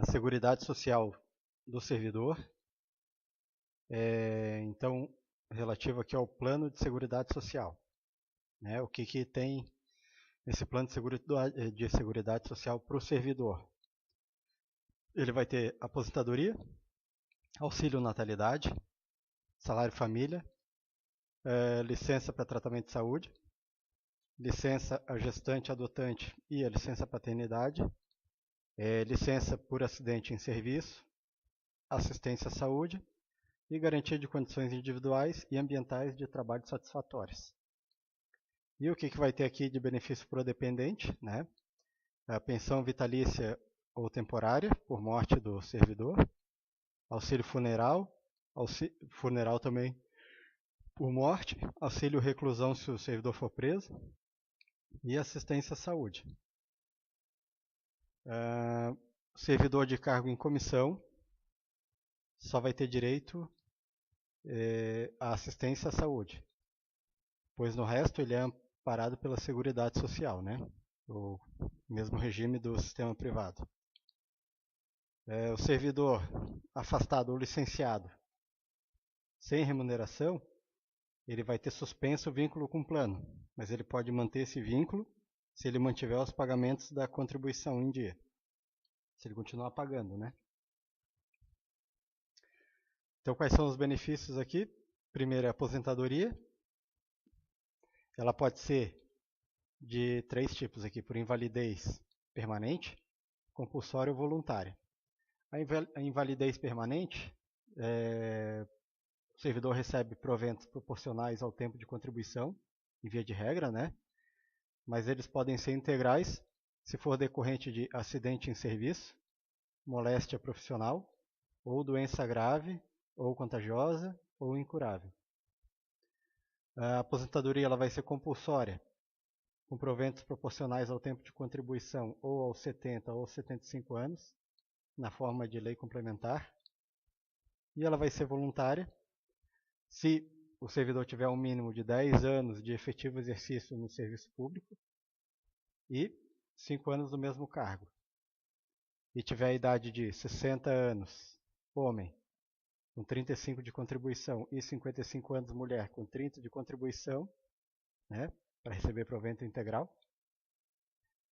Seguridade Social do servidor. Então, relativo aqui ao plano de Seguridade Social. Né? O que tem nesse plano de Seguridade Social para o servidor? Ele vai ter aposentadoria, auxílio natalidade, salário família, licença para tratamento de saúde, licença a gestante adotante e a licença paternidade, licença por acidente em serviço, assistência à saúde e garantia de condições individuais e ambientais de trabalho satisfatórias. E o que vai ter aqui de benefício para o dependente? Né? A pensão vitalícia ou temporária por morte do servidor, auxílio funeral também por morte, auxílio reclusão se o servidor for preso e assistência à saúde. Servidor de cargo em comissão só vai ter direito à assistência à saúde, pois no resto ele é amparado pela Seguridade Social, né? O mesmo regime do sistema privado. O servidor afastado ou licenciado sem remuneração, ele vai ter suspenso o vínculo com o plano, mas ele pode manter esse vínculo se ele mantiver os pagamentos da contribuição em dia. Se ele continuar pagando, né? Então, quais são os benefícios aqui? Primeiro, a aposentadoria. Ela pode ser de 3 tipos aqui, por invalidez permanente, compulsória ou voluntária. A invalidez permanente, o servidor recebe proventos proporcionais ao tempo de contribuição, em via de regra, né? Mas eles podem ser integrais se for decorrente de acidente em serviço, moléstia profissional, ou doença grave, ou contagiosa, ou incurável. A aposentadoria ela vai ser compulsória, com proventos proporcionais ao tempo de contribuição ou aos 70 ou 75 anos, na forma de lei complementar. E ela vai ser voluntária, se o servidor tiver um mínimo de 10 anos de efetivo exercício no serviço público e 5 anos no mesmo cargo. E tiver a idade de 60 anos, homem, com 35 de contribuição, e 55 anos, mulher, com 30 de contribuição, né, para receber provento integral.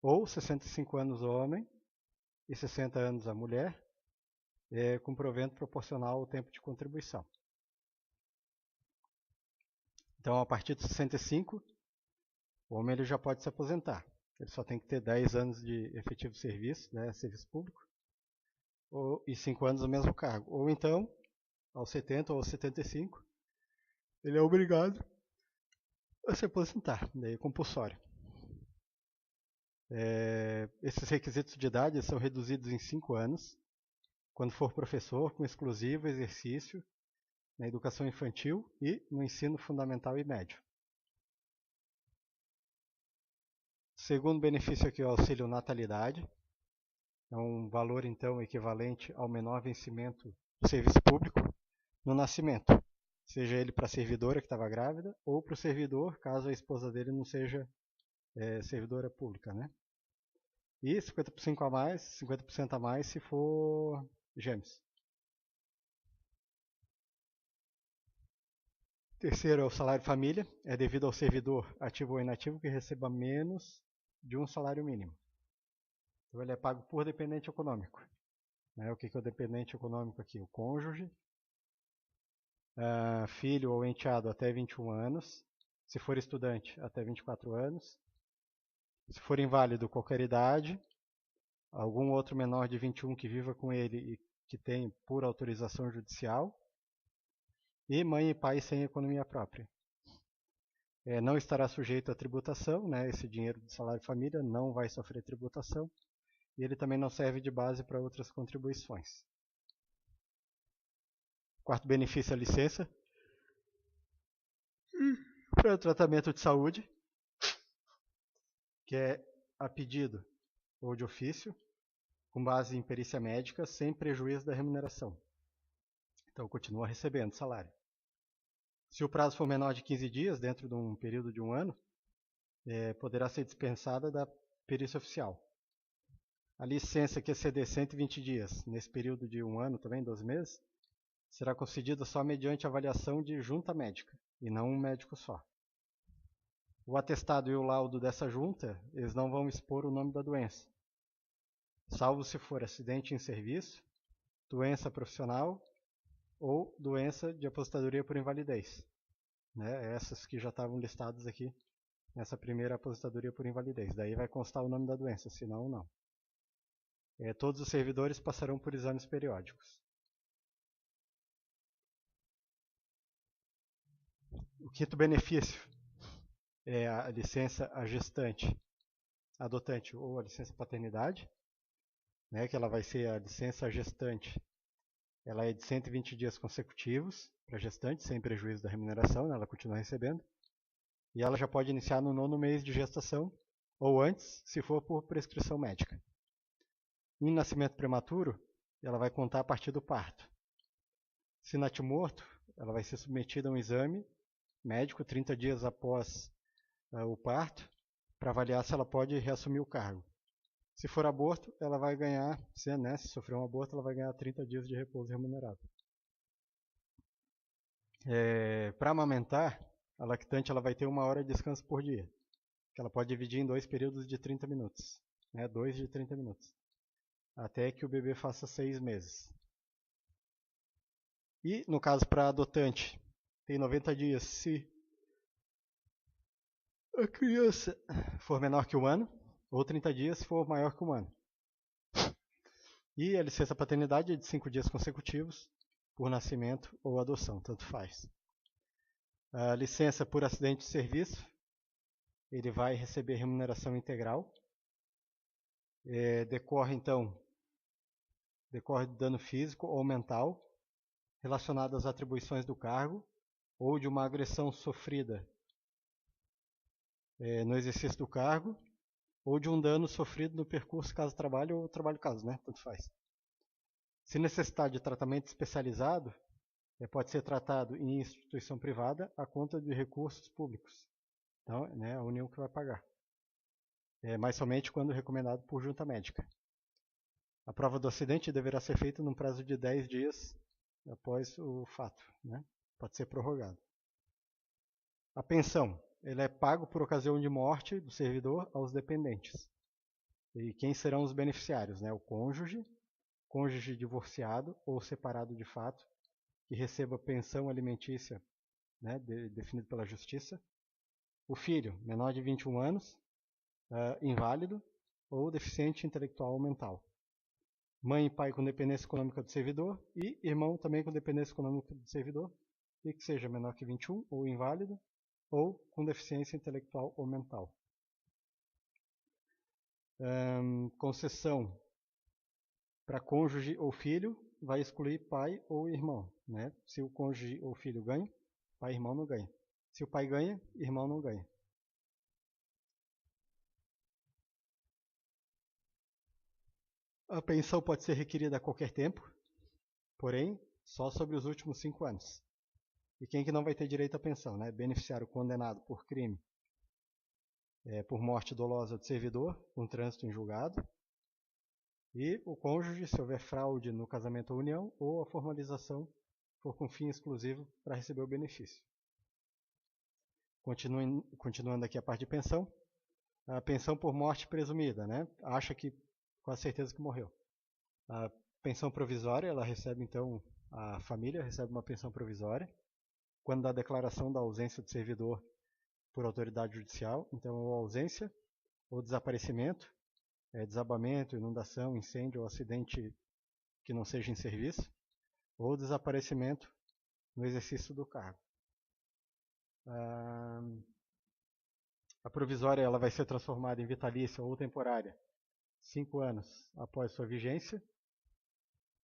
Ou 65 anos, homem, e 60 anos, a mulher, com provento proporcional ao tempo de contribuição. Então, a partir de 65, o homem ele já pode se aposentar. Ele só tem que ter 10 anos de efetivo serviço, né, serviço público, e 5 anos no mesmo cargo. Ou então, aos 70 ou aos 75, ele é obrigado a se aposentar, daí é compulsório. Esses requisitos de idade são reduzidos em 5 anos, quando for professor com exclusivo exercício na educação infantil e no ensino fundamental e médio. Segundo benefício aqui é o auxílio natalidade. É um valor, então, equivalente ao menor vencimento do serviço público no nascimento. Seja ele para a servidora que estava grávida ou para o servidor, caso a esposa dele não seja servidora pública, né? E 50% a mais se for gêmeos. Terceiro é o salário família, é devido ao servidor ativo ou inativo que receba menos de um salário mínimo. Então ele é pago por dependente econômico. O que é o dependente econômico aqui? O cônjuge, filho ou enteado até 21 anos, se for estudante até 24 anos, se for inválido qualquer idade, algum outro menor de 21 que viva com ele e que tem por autorização judicial, e mãe e pai sem economia própria. Não estará sujeito à tributação, né? Esse dinheiro do salário família não vai sofrer tributação, e ele também não serve de base para outras contribuições. Quarto benefício é a licença para o tratamento de saúde, que é a pedido ou de ofício, com base em perícia médica, sem prejuízo da remuneração. Então, continua recebendo salário. Se o prazo for menor de 15 dias, dentro de um período de 1 ano, poderá ser dispensada da perícia oficial. A licença que exceder 120 dias, nesse período de 1 ano também, 12 meses, será concedida só mediante avaliação de junta médica, e não um médico só. O atestado e o laudo dessa junta, eles não vão expor o nome da doença, salvo se for acidente em serviço, doença profissional ou doença de aposentadoria por invalidez. Né? Essas que já estavam listadas aqui nessa primeira aposentadoria por invalidez. Daí vai constar o nome da doença, senão não. Todos os servidores passarão por exames periódicos. O quinto benefício é a licença adotante ou a licença paternidade, né, que ela vai ser a licença gestante. Ela é de 120 dias consecutivos para a gestante, sem prejuízo da remuneração, né, ela continua recebendo. E ela já pode iniciar no 9º mês de gestação, ou antes, se for por prescrição médica. Em nascimento prematuro, ela vai contar a partir do parto. Se natimorto, ela vai ser submetida a um exame médico 30 dias após o parto, para avaliar se ela pode reassumir o cargo. Se for aborto, ela vai ganhar, se sofrer um aborto, ela vai ganhar 30 dias de repouso remunerado. Para amamentar, a lactante ela vai ter 1 hora de descanso por dia, que ela pode dividir em 2 períodos de 30 minutos, 2 de 30 minutos, até que o bebê faça 6 meses. E, no caso para adotante, tem 90 dias se a criança for menor que 1 ano, ou 30 dias se for maior que 1 ano. E a licença paternidade é de 5 dias consecutivos, por nascimento ou adoção, tanto faz. A licença por acidente de serviço, ele vai receber remuneração integral. Decorre de dano físico ou mental, relacionado às atribuições do cargo, ou de uma agressão sofrida no exercício do cargo, ou de um dano sofrido no percurso casa-trabalho ou trabalho-casa, né? Tanto faz. Se necessitar de tratamento especializado, pode ser tratado em instituição privada à conta de recursos públicos. Então, a União que vai pagar. Mas somente quando recomendado por junta médica. A prova do acidente deverá ser feita num prazo de 10 dias após o fato, né? Pode ser prorrogado. A pensão, ele é pago por ocasião de morte do servidor aos dependentes. E quem serão os beneficiários? Né? O cônjuge divorciado ou separado de fato, que receba pensão alimentícia, né, definido pela Justiça. O filho, menor de 21 anos, inválido ou deficiente intelectual ou mental. Mãe e pai com dependência econômica do servidor e irmão também com dependência econômica do servidor, e que seja menor que 21 ou inválido ou com deficiência intelectual ou mental. Concessão para cônjuge ou filho vai excluir pai ou irmão. Né? Se o cônjuge ou filho ganha, pai e irmão não ganha. Se o pai ganha, irmão não ganha. A pensão pode ser requerida a qualquer tempo, porém, só sobre os últimos 5 anos. E quem que não vai ter direito à pensão? Né? Beneficiário condenado por crime, por morte dolosa do servidor, com trânsito em julgado. E o cônjuge, se houver fraude no casamento ou união, ou a formalização for com fim exclusivo para receber o benefício. Continuando aqui a parte de pensão. A pensão por morte presumida, né? Acha que, com a certeza que morreu. A pensão provisória, ela recebe então, a família recebe uma pensão provisória, quando da declaração da ausência do servidor por autoridade judicial, então ou ausência, ou desaparecimento, desabamento, inundação, incêndio ou acidente que não seja em serviço, ou desaparecimento no exercício do cargo. A provisória ela vai ser transformada em vitalícia ou temporária 5 anos após sua vigência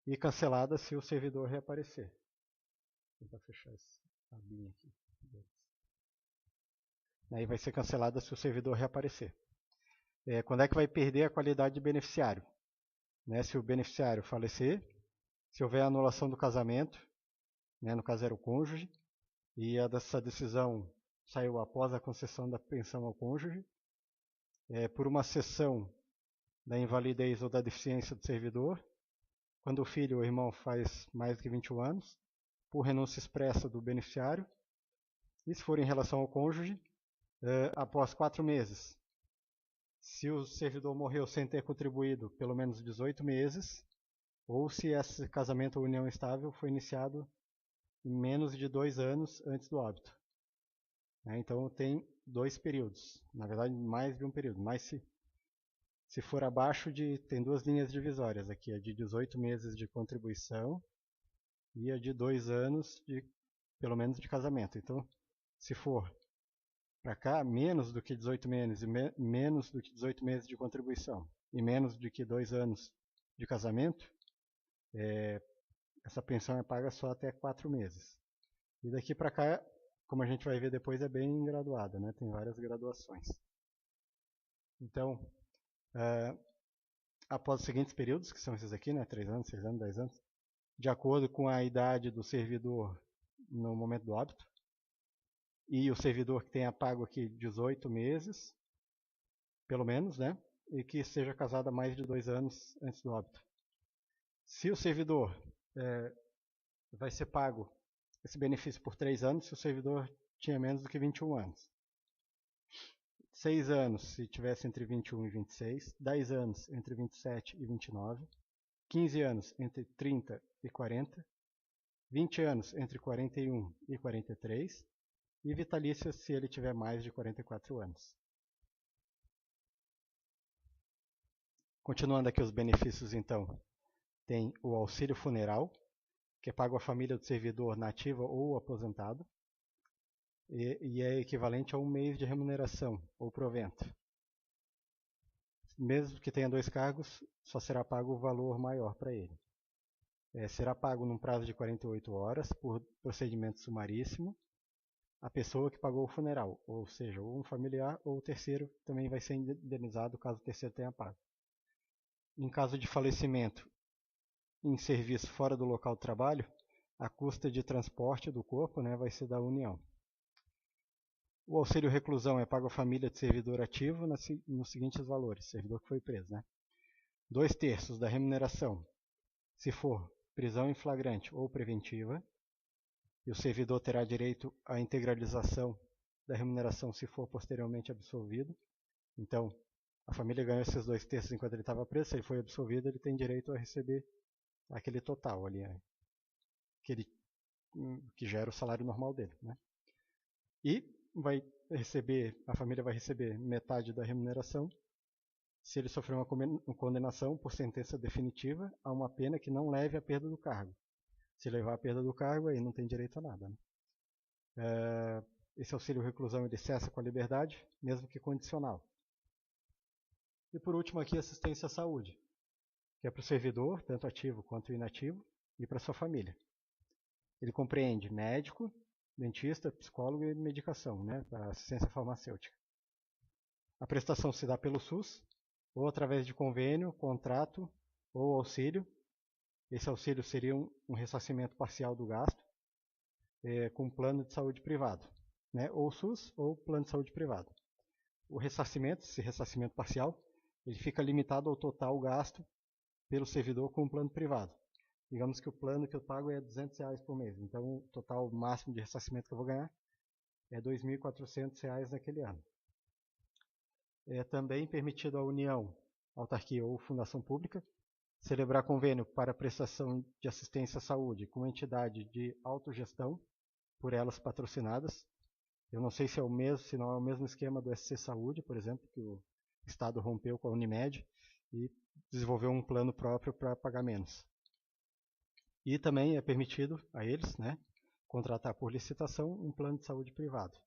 e cancelada se o servidor reaparecer. Vou tentar fechar essa abinha aqui. Aí vai ser cancelada se o servidor reaparecer. Quando é que vai perder a qualidade de beneficiário? Né, se o beneficiário falecer, se houver anulação do casamento, né, no caso era o cônjuge, e essa decisão saiu após a concessão da pensão ao cônjuge, por uma cessão da invalidez ou da deficiência do servidor, quando o filho ou irmão faz mais de 21 anos, por renúncia expressa do beneficiário, e se for em relação ao cônjuge, após 4 meses. Se o servidor morreu sem ter contribuído pelo menos 18 meses, ou se esse casamento ou união estável foi iniciado em menos de 2 anos antes do óbito. Então tem 2 períodos, na verdade mais de um período, mas se for abaixo tem 2 linhas divisórias aqui, a de 18 meses de contribuição e a de 2 anos pelo menos de casamento. Então, se for para cá, menos do que 18 meses e menos do que 18 meses de contribuição e menos do que 2 anos de casamento, essa pensão é paga só até 4 meses. E daqui para cá, como a gente vai ver depois, é bem graduada, né? Tem várias graduações. Então, após os seguintes períodos, que são esses aqui, né? 3 anos, 6 anos, 10 anos, de acordo com a idade do servidor no momento do óbito, e o servidor que tenha pago aqui 18 meses, pelo menos, né? E que seja casado há mais de 2 anos antes do óbito. Se o servidor vai ser pago esse benefício por 3 anos, se o servidor tinha menos do que 21 anos. 6 anos se tivesse entre 21 e 26, 10 anos entre 27 e 29, 15 anos entre 30 e 40, 20 anos entre 41 e 43, e vitalício se ele tiver mais de 44 anos. Continuando aqui os benefícios, então, tem o auxílio funeral, que é pago à família do servidor nativa ou aposentado, e é equivalente a 1 mês de remuneração ou provento. Mesmo que tenha 2 cargos, só será pago o valor maior para ele. Será pago num prazo de 48 horas, por procedimento sumaríssimo, a pessoa que pagou o funeral, ou seja, ou um familiar ou o terceiro também vai ser indenizado caso o terceiro tenha pago. Em caso de falecimento em serviço fora do local de trabalho, a custa de transporte do corpo, né, vai ser da União. O auxílio reclusão é pago à família de servidor ativo nos seguintes valores, servidor que foi preso, né? 2/3 da remuneração, se for prisão em flagrante ou preventiva, e o servidor terá direito à integralização da remuneração se for posteriormente absolvido. Então, a família ganhou esses 2/3 enquanto ele estava preso, se ele foi absolvido, ele tem direito a receber aquele total ali, que gera o salário normal dele, né? E a família vai receber metade da remuneração se ele sofrer uma condenação por sentença definitiva a uma pena que não leve à perda do cargo. Se levar à perda do cargo, aí não tem direito a nada, né? Esse auxílio reclusão ele cessa com a liberdade, mesmo que condicional. E por último aqui, assistência à saúde, que é para o servidor, tanto ativo quanto inativo, e para sua família. Ele compreende médico, dentista, psicólogo e medicação, né, para assistência farmacêutica. A prestação se dá pelo SUS, ou através de convênio, contrato ou auxílio. Esse auxílio seria um ressarcimento parcial do gasto, com plano de saúde privado, né, ou SUS ou plano de saúde privado. O ressarcimento, esse ressarcimento parcial, ele fica limitado ao total gasto pelo servidor com o plano privado. Digamos que o plano que eu pago é R$200 por mês, então o total máximo de ressarcimento que eu vou ganhar é R$2.400 naquele ano. É também permitido à União, autarquia ou fundação pública celebrar convênio para prestação de assistência à saúde com entidade de autogestão, por elas patrocinadas. Eu não sei se não é o mesmo esquema do SC Saúde, por exemplo, que o Estado rompeu com a Unimed e desenvolveu um plano próprio para pagar menos. E também é permitido a eles, né, contratar por licitação um plano de saúde privado.